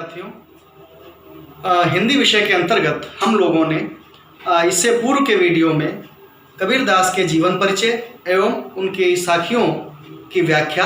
विद्यार्थियों, हिंदी विषय के अंतर्गत हम लोगों ने इससे पूर्व के वीडियो में कबीरदास के जीवन परिचय एवं उनकी साखियों की व्याख्या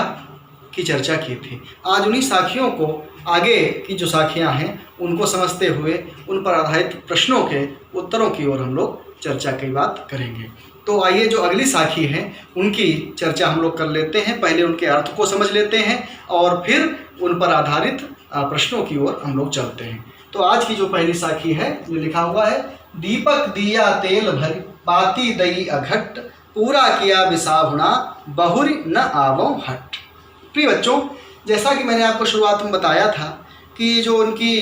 की चर्चा की थी। आज उन्हीं साखियों को, आगे की जो साखियां हैं उनको समझते हुए उन पर आधारित प्रश्नों के उत्तरों की ओर हम लोग चर्चा की बात करेंगे। तो आइए जो अगली साखी है उनकी चर्चा हम लोग कर लेते हैं। पहले उनके अर्थ को समझ लेते हैं और फिर उन पर आधारित प्रश्नों की ओर हम लोग चलते हैं। तो आज की जो पहली साखी है जो लिखा हुआ है, दीपक दिया तेल भरी बाती दई अघट पूरा किया बिसाहुणा बहुरी न आवो हट। प्रिय बच्चों, जैसा कि मैंने आपको शुरुआत में बताया था कि जो उनकी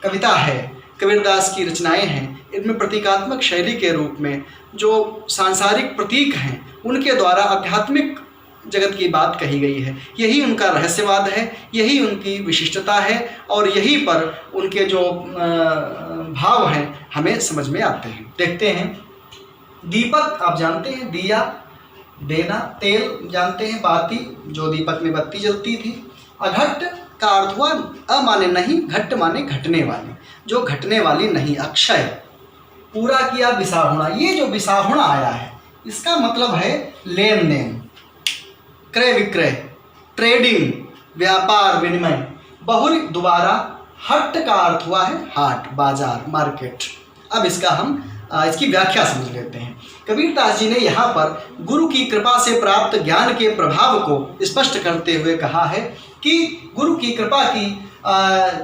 कविता है, कबीरदास की रचनाएं हैं, इनमें प्रतीकात्मक शैली के रूप में जो सांसारिक प्रतीक हैं उनके द्वारा आध्यात्मिक जगत की बात कही गई है। यही उनका रहस्यवाद है, यही उनकी विशिष्टता है और यही पर उनके जो भाव हैं हमें समझ में आते हैं। देखते हैं, दीपक आप जानते हैं, दिया देना, तेल जानते हैं, बाती जो दीपक में बत्ती जलती थी, अघट का अर्थ हुआ अ माने नहीं, घट माने घटने वाली, जो घटने वाली नहीं, अक्षय। पूरा किया बिसाहुणा, ये जो बिसाहुणा आया है इसका मतलब है लेन देन, क्रय विक्रय, ट्रेडिंग, व्यापार विनिमय। बहुरी दोबारा, हट का अर्थ हुआ है हाट, बाजार, मार्केट। अब इसकी व्याख्या समझ लेते हैं। कबीरदास जी ने यहाँ पर गुरु की कृपा से प्राप्त ज्ञान के प्रभाव को स्पष्ट करते हुए कहा है कि गुरु की कृपा की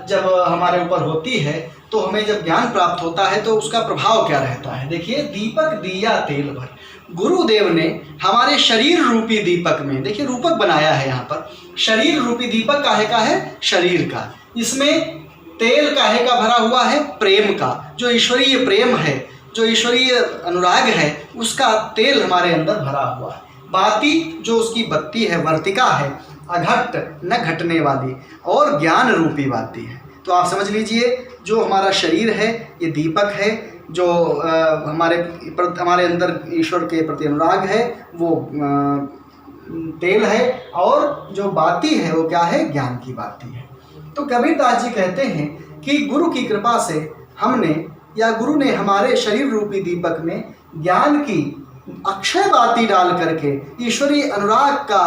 जब हमारे ऊपर होती है तो हमें जब ज्ञान प्राप्त होता है तो उसका प्रभाव क्या रहता है। देखिए, दीपक दिया तेल भर, गुरुदेव ने हमारे शरीर रूपी दीपक में, देखिए रूपक बनाया है यहाँ पर, शरीर रूपी दीपक काहे का है, शरीर का। इसमें तेल काहे का भरा हुआ है, प्रेम का, जो ईश्वरीय प्रेम है, जो ईश्वरीय अनुराग है, उसका तेल हमारे अंदर भरा हुआ है। बाती जो उसकी बत्ती है, वर्तिका है, अघट न घटने वाली, और ज्ञान रूपी बाती है। तो आप समझ लीजिए, जो हमारा शरीर है ये दीपक है, जो हमारे अंदर ईश्वर के प्रति अनुराग है वो तेल है, और जो बाती है वो क्या है, ज्ञान की बाती है। तो कबीरदास जी कहते हैं कि गुरु की कृपा से हमने, या गुरु ने हमारे शरीर रूपी दीपक में ज्ञान की अक्षय बाती डाल करके ईश्वरीय अनुराग का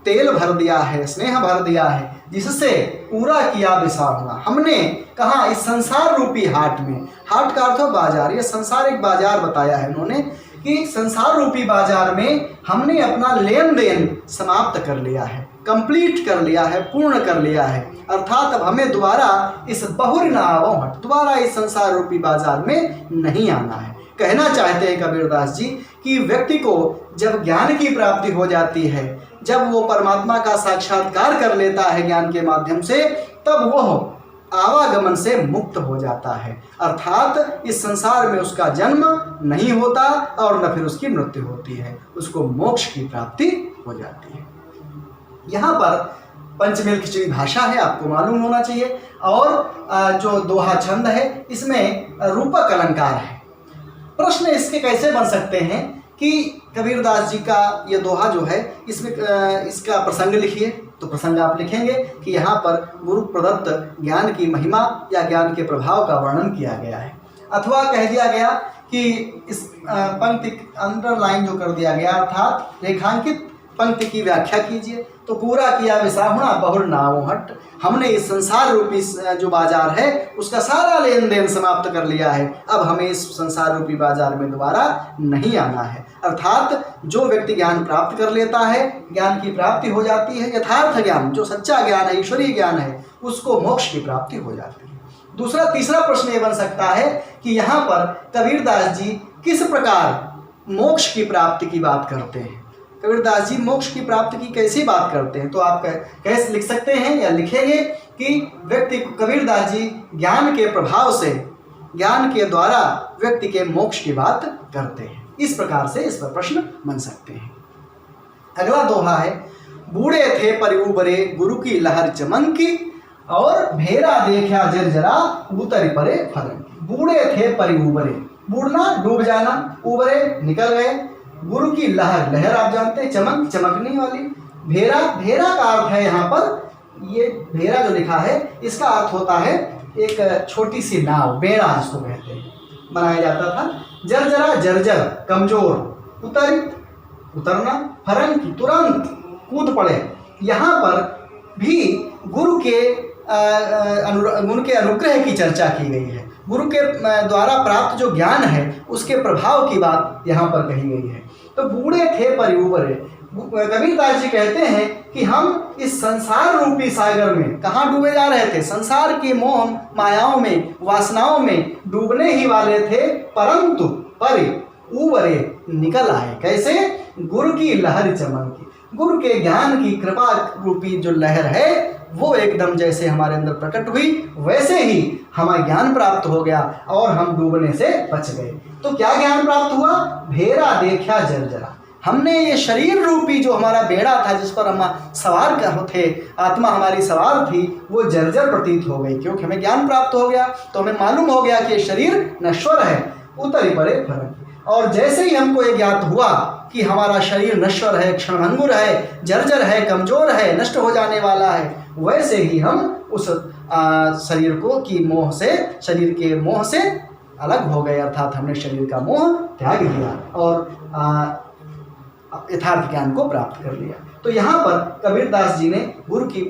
तेल भर दिया है, स्नेह भर दिया है, जिससे पूरा किया बिसाहुणा। हमने कहा, इस संसार रूपी हाट में, हाट का अर्थ बाजार, ये संसार एक बाजार बताया है उन्होंने कि संसार रूपी बाजार में हमने अपना लेन देन समाप्त कर लिया है, कंप्लीट कर लिया है, पूर्ण कर लिया है। अर्थात अब हमें दोबारा इस बहुरी न आवो हट, दोबारा इस संसार रूपी बाजार में नहीं आना है। कहना चाहते हैं कबीरदास जी कि व्यक्ति को जब ज्ञान की प्राप्ति हो जाती है, जब वो परमात्मा का साक्षात्कार कर लेता है ज्ञान के माध्यम से, तब वह आवागमन से मुक्त हो जाता है। अर्थात इस संसार में उसका जन्म नहीं होता और न फिर उसकी मृत्यु होती है, उसको मोक्ष की प्राप्ति हो जाती है। यहाँ पर पंचमेल खिचड़ी भाषा है, आपको मालूम होना चाहिए, और जो दोहा छंद है इसमें रूपक अलंकार है। प्रश्न इसके कैसे बन सकते हैं कि कबीरदास जी का ये दोहा जो है इसमें इसका प्रसंग लिखिए, तो प्रसंग आप लिखेंगे कि यहाँ पर गुरु प्रदत्त ज्ञान की महिमा या ज्ञान के प्रभाव का वर्णन किया गया है, अथवा कह दिया गया कि इस पंक्ति अंडरलाइन जो कर दिया गया, अर्थात रेखांकित पंक्ति की व्याख्या कीजिए। तो पूरा किया बिसाहुणा बहुर नावो हट, हमने इस संसार रूपी जो बाजार है उसका सारा लेन देन समाप्त कर लिया है, अब हमें इस संसार रूपी बाजार में दोबारा नहीं आना है। अर्थात जो व्यक्ति ज्ञान प्राप्त कर लेता है, ज्ञान की प्राप्ति हो जाती है, यथार्थ ज्ञान, जो सच्चा ज्ञान है, ईश्वरीय ज्ञान है, उसको मोक्ष की प्राप्ति हो जाती है। तीसरा प्रश्न ये बन सकता है कि यहाँ पर कबीरदास जी किस प्रकार मोक्ष की प्राप्ति की बात करते हैं, कबीरदास जी मोक्ष की प्राप्ति की कैसी बात करते हैं। तो आप कैसे लिख सकते हैं या लिखेंगे कि व्यक्ति कबीरदास जी ज्ञान के प्रभाव से, ज्ञान के द्वारा व्यक्ति के मोक्ष की बात करते हैं। इस प्रकार से इस पर प्रश्न बन सकते हैं। अगला दोहा है, बूढ़े थे परिउबरे गुरु की लहर चमनकी और भेरा देखा जर्जरा उतरी परे फरंकी। बूढ़े थे परिउबरे, बूढ़ना डूब जाना, उबरे निकल गए, गुरु की लहर, लहर आप जानते हैं चमक, चमकने वाली, भेरा, भेरा का अर्थ है यहाँ पर ये भेरा जो लिखा है इसका अर्थ होता है एक छोटी सी नाव, बेड़ा जिसको कहते हैं, बनाया जाता था। जर्जरा जर्जर कमजोर, उतरना, फरंग की तुरंत कूद पड़े। यहाँ पर भी गुरु के अनुग्रह की चर्चा की गई है। गुरु के द्वारा प्राप्त जो ज्ञान है उसके प्रभाव की बात यहाँ पर कही गई है। तो बूढ़े थे पर उबरे, कबीरदास जी कहते हैं कि हम इस संसार रूपी सागर में कहाँ डूबे जा रहे थे? संसार की मोह मायाओं में, वासनाओं में डूबने ही वाले थे, परंतु पर उबरे निकल आए। कैसे? गुरु की लहर चमकी, गुरु के ज्ञान की कृपा रूपी जो लहर है वो एकदम जैसे हमारे अंदर प्रकट हुई, वैसे ही हमें ज्ञान प्राप्त हो गया और हम डूबने से बच गए। तो क्या ज्ञान प्राप्त हुआ? भेरा देखा जर्जरा। हमने ये शरीर रूपी जो हमारा बेड़ा था, जिस पर हम सवार थे, आत्मा हमारी सवार थी, वो जर्जर प्रतीत हो गई, क्योंकि हमें ज्ञान प्राप्त हो गया। तो हमें मालूम हो गया कि ये शरीर नश्वर है, उतरी पड़े फरक। और जैसे ही हमको ये ज्ञात हुआ कि हमारा शरीर नश्वर है, क्षणभंगुर है, जर्जर है, कमजोर है, नष्ट हो जाने वाला है, वैसे ही हम उस शरीर को की मोह से, शरीर के मोह से अलग हो गए, अर्थात हमने शरीर का मोह त्याग दिया और यथार्थ ज्ञान को प्राप्त कर लिया। तो यहाँ पर कबीरदास जी ने गुरु की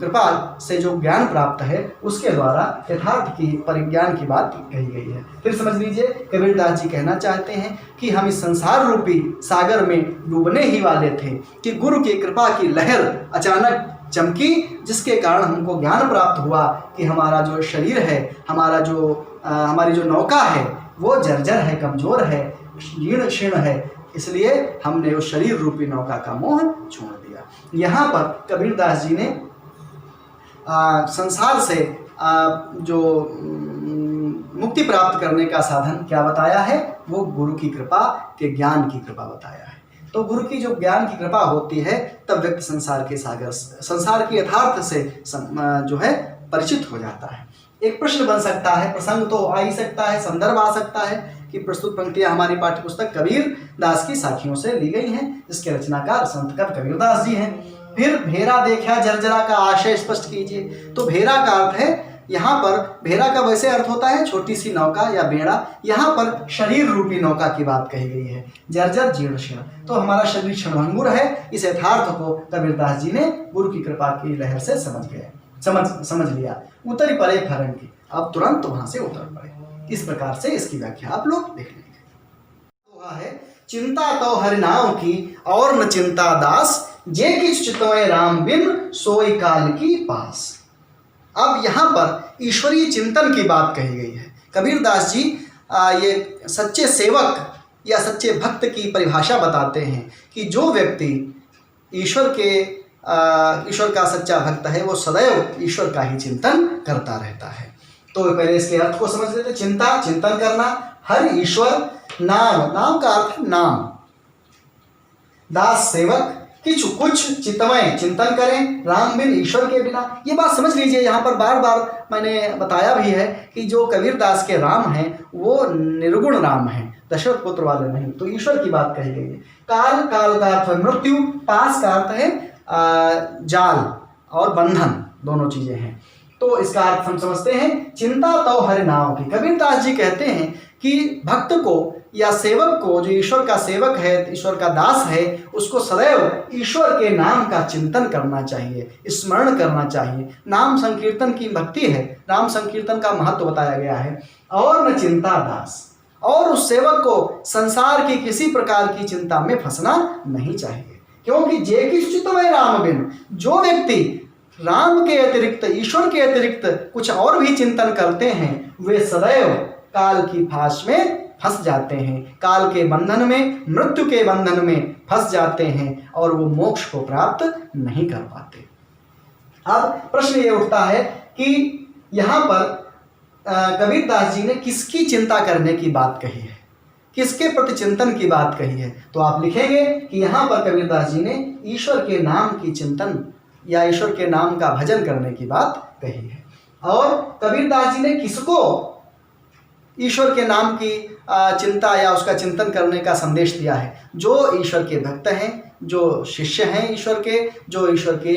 कृपा से जो ज्ञान प्राप्त है उसके द्वारा यथार्थ की परिज्ञान की बात कही गई है। फिर समझ लीजिए, कबीरदास जी कहना चाहते हैं कि हम इस संसार रूपी सागर में डूबने ही वाले थे कि गुरु की कृपा की लहर अचानक चमकी, जिसके कारण हमको ज्ञान प्राप्त हुआ कि हमारा जो शरीर है, हमारी जो नौका है वो जर्जर है, कमजोर है, जीर्ण शीर्ण है, इसलिए हमने उस शरीर रूपी नौका का मोह छोड़ दिया। यहाँ पर कबीरदास जी ने संसार से जो मुक्ति प्राप्त करने का साधन क्या बताया है? वो गुरु की कृपा के ज्ञान की कृपा बताया है। तो गुरु की जो ज्ञान की कृपा होती है तब व्यक्ति संसार के सागर, संसार के यथार्थ से जो है परिचित हो जाता है। एक प्रश्न बन सकता है, प्रसंग तो आ ही सकता है, संदर्भ आ सकता है कि प्रस्तुत पंक्तियां हमारी पाठ्यपुस्तक कबीर दास की साखियों से ली गई हैं, जिसके रचनाकार संत कवि कबीरदास जी हैं। फिर भेरा देखा जर्जरा का आशय स्पष्ट कीजिए। तो भेरा का अर्थ है, यहाँ पर भेरा का वैसे अर्थ होता है छोटी सी नौका या बेड़ा, यहाँ पर शरीर रूपी नौका की बात कही गई है। जर्जर जीर्ण शीर्ण, तो हमारा शरीर क्षणभंगुर है। इस यथार्थ को कबीरदास जी ने गुरु की कृपा की लहर से समझ लिया। उतरी पड़े फरंगी, अब तुरंत वहां से उतर पड़े। इस प्रकार से इसकी व्याख्या आप लोग देख लेंगे। है चिंता तो हरिनाम की और न चिंता दास, जे किछ चितवै राम बिन सोई काल की पास। अब यहाँ पर ईश्वरीय चिंतन की बात कही गई है। कबीरदास जी ये सच्चे सेवक या सच्चे भक्त की परिभाषा बताते हैं कि जो व्यक्ति ईश्वर का सच्चा भक्त है वो सदैव ईश्वर का ही चिंतन करता रहता है। तो पहले इसके अर्थ को समझ लेते। चिंता, चिंतन करना, हर ईश्वर, नाम, नाम का अर्थ नाम, दास सेवक, कुछ चितमय चिंतन करें, राम बिन ईश्वर के बिना। ये बात समझ लीजिए, यहाँ पर बार बार मैंने बताया भी है कि जो कबीरदास के राम हैं वो निर्गुण राम हैं, दशरथ पुत्र वाले नहीं। तो ईश्वर की बात कही गई है। काल, काल का अर्थ है मृत्यु, पास का अर्थ है जाल और बंधन, दोनों चीजें हैं। तो इसका अर्थ हम समझते हैं, चिंता तो हरि नाम की। कबीरदास जी कहते हैं कि भक्त को या सेवक को, जो ईश्वर का सेवक है, ईश्वर का दास है, उसको सदैव ईश्वर के नाम का चिंतन करना चाहिए, स्मरण करना चाहिए। नाम संकीर्तन की भक्ति है, नाम संकीर्तन का महत्व बताया गया है। और न चिंता दास, और उस सेवक को संसार की किसी प्रकार की चिंता में फंसना नहीं चाहिए, क्योंकि जे किछ चितवै राम बिन, जो व्यक्ति राम के अतिरिक्त, ईश्वर के अतिरिक्त कुछ और भी चिंतन करते हैं, वे सदैव काल की फांस में फंस जाते हैं, काल के बंधन में, मृत्यु के बंधन में फंस जाते हैं और वो मोक्ष को प्राप्त नहीं कर पाते। अब प्रश्न ये उठता है कि यहाँ पर कबीरदास जी ने किसकी चिंता करने की बात कही है, किसके प्रति चिंतन की बात कही है? तो आप लिखेंगे कि यहाँ पर कबीरदास जी ने ईश्वर के नाम की चिंतन या ईश्वर के नाम का भजन करने की बात कही है। और कबीरदास जी ने किसको ईश्वर के नाम की चिंता या उसका चिंतन करने का संदेश दिया है। जो ईश्वर के भक्त हैं, जो शिष्य हैं ईश्वर के, जो ईश्वर के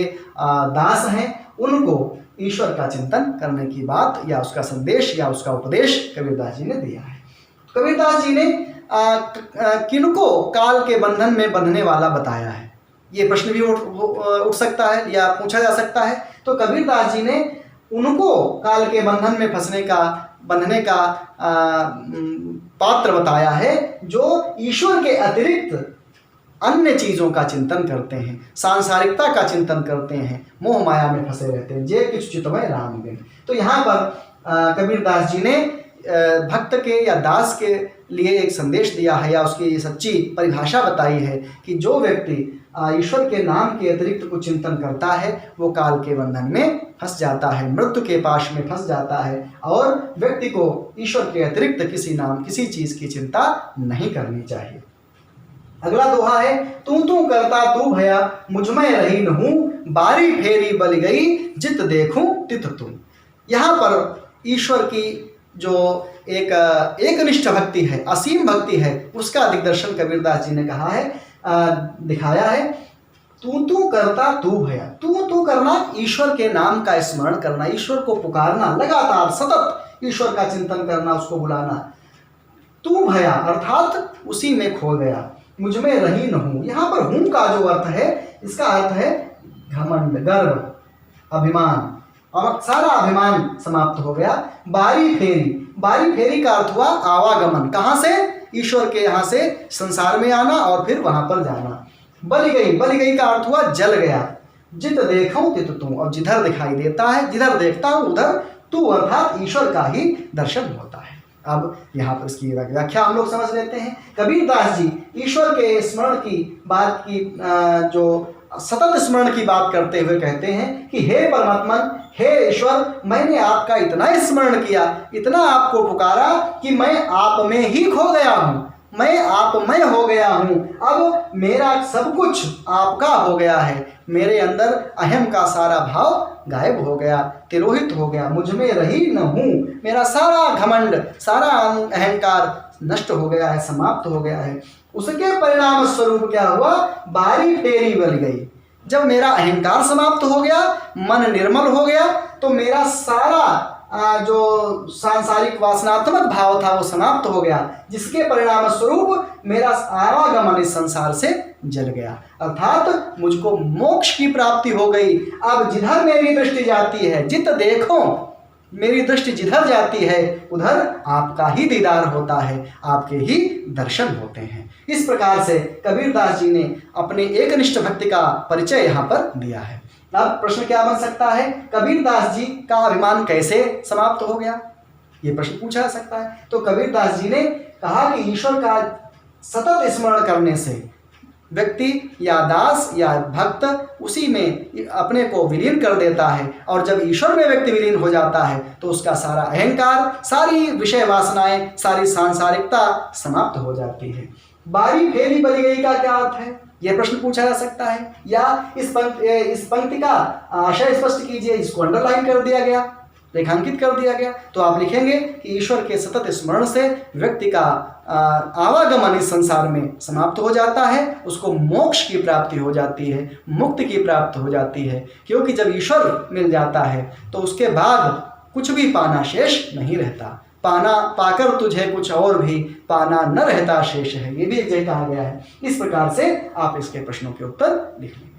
दास हैं, उनको ईश्वर का चिंतन करने की बात या उसका संदेश या उसका उपदेश कबीरदास जी ने दिया है। कबीरदास जी ने किनको काल के बंधन में बंधने वाला बताया है, ये प्रश्न भी उठ सकता है या पूछा जा सकता है। तो कबीरदास जी ने उनको काल के बंधन में बंधने का पात्र बताया है जो ईश्वर के अतिरिक्त अन्य चीज़ों का चिंतन करते हैं, सांसारिकता का चिंतन करते हैं, मोह माया में फंसे रहते हैं। जे किछु चितमय राम बिन। तो यहाँ पर कबीरदास जी ने भक्त के या दास के लिए एक संदेश दिया है या उसकी सच्ची परिभाषा बताई है कि जो व्यक्ति ईश्वर के नाम के अतिरिक्त कुछ चिंतन करता है वो काल के बंधन में फंस जाता है, मृत्यु के पाश में फंस जाता है, और व्यक्ति को ईश्वर के अतिरिक्त किसी चीज़ की चिंता नहीं करनी चाहिए। अगला दोहा है, तू करता तू भया मुझ में रही नहूं, बारी फेरी बल गई जित देखूं तित तुम। यहाँ पर ईश्वर की जो एकनिष्ठ भक्ति है, असीम भक्ति है, उसका दिग्दर्शन कबीरदास जी ने कहा है, दिखाया है। तू करता तू भया, तू करना, ईश्वर के नाम का स्मरण करना, ईश्वर को पुकारना, लगातार सतत ईश्वर का चिंतन करना, उसको बुलाना। तू भया अर्थात उसी में खो गया, मुझ में रही न हूं। यहाँ पर हूं का जो अर्थ है, इसका अर्थ है घमंड, गर्व, अभिमान, और सारा अभिमान समाप्त हो गया। बारी फेरी का अर्थ हुआ आवागमन, कहाँ से? ईश्वर के यहाँ से संसार में आना और फिर वहां पर जाना। बलि गई का अर्थ हुआ जल गया। जित देखूं तित तू, और जिधर दिखाई देता है, जिधर देखता हूं उधर तू, अर्थात ईश्वर का ही दर्शन होता है। अब यहाँ पर इसकी व्याख्या हम लोग समझ लेते हैं। कबीरदास जी ईश्वर के स्मरण की बात की, जो सतत स्मरण की बात करते हुए कहते हैं कि हे परमात्मन, हे ईश्वर, मैंने आपका इतना स्मरण किया, इतना आपको पुकारा कि मैं आप में ही खो गया हूँ, मैं आप में हो गया हूँ। अब मेरा सब कुछ आपका हो गया है, मेरे अंदर अहम का सारा भाव गायब हो गया, तिरोहित हो गया, मुझ में रही न हूँ। मेरा सारा घमंड, सारा अहंकार नष्ट हो गया है, समाप्त हो गया है। उसके परिणाम स्वरूप क्या हुआ? बारी फेरी बल गई। जब मेरा अहंकार समाप्त हो गया, मन निर्मल हो गया, तो मेरा सारा जो सांसारिक वासनात्मक भाव था वो समाप्त हो गया, जिसके परिणाम स्वरूप मेरा आवागमन इस संसार से जल गया, अर्थात मुझको मोक्ष की प्राप्ति हो गई। अब जिधर मेरी दृष्टि जाती है, जित देखो, मेरी दृष्टि जिधर जाती है उधर आपका ही दीदार होता है, आपके ही दर्शन होते हैं। इस प्रकार से कबीरदास जी ने अपने एकनिष्ठ भक्ति का परिचय यहाँ पर दिया है। अब प्रश्न क्या बन सकता है? कबीरदास जी का अभिमान कैसे समाप्त हो गया, ये प्रश्न पूछा जा सकता है। तो कबीरदास जी ने कहा कि ईश्वर का सतत स्मरण करने से व्यक्ति या दास या भक्त उसी में अपने को विलीन कर देता है, और जब ईश्वर में व्यक्ति विलीन हो जाता है तो उसका सारा अहंकार, सारी विषय वासनाएं, सारी सांसारिकता समाप्त हो जाती है। बारी फेरी बली गई का क्या अर्थ है, यह प्रश्न पूछा जा सकता है। या इस पंक्ति का आशय स्पष्ट कीजिए, इसको अंडरलाइन कर दिया गया, रेखांकित कर दिया गया, तो आप लिखेंगे कि ईश्वर के सतत स्मरण से व्यक्ति का आवागमन इस संसार में समाप्त हो जाता है, उसको मोक्ष की प्राप्ति हो जाती है, मुक्ति की प्राप्ति हो जाती है। क्योंकि जब ईश्वर मिल जाता है तो उसके बाद कुछ भी पाना शेष नहीं रहता। पाना पाकर तुझे कुछ और भी पाना न रहता शेष है, ये भी एक जगह कहा गया है। इस प्रकार से आप इसके प्रश्नों के उत्तर लिख लेंगे।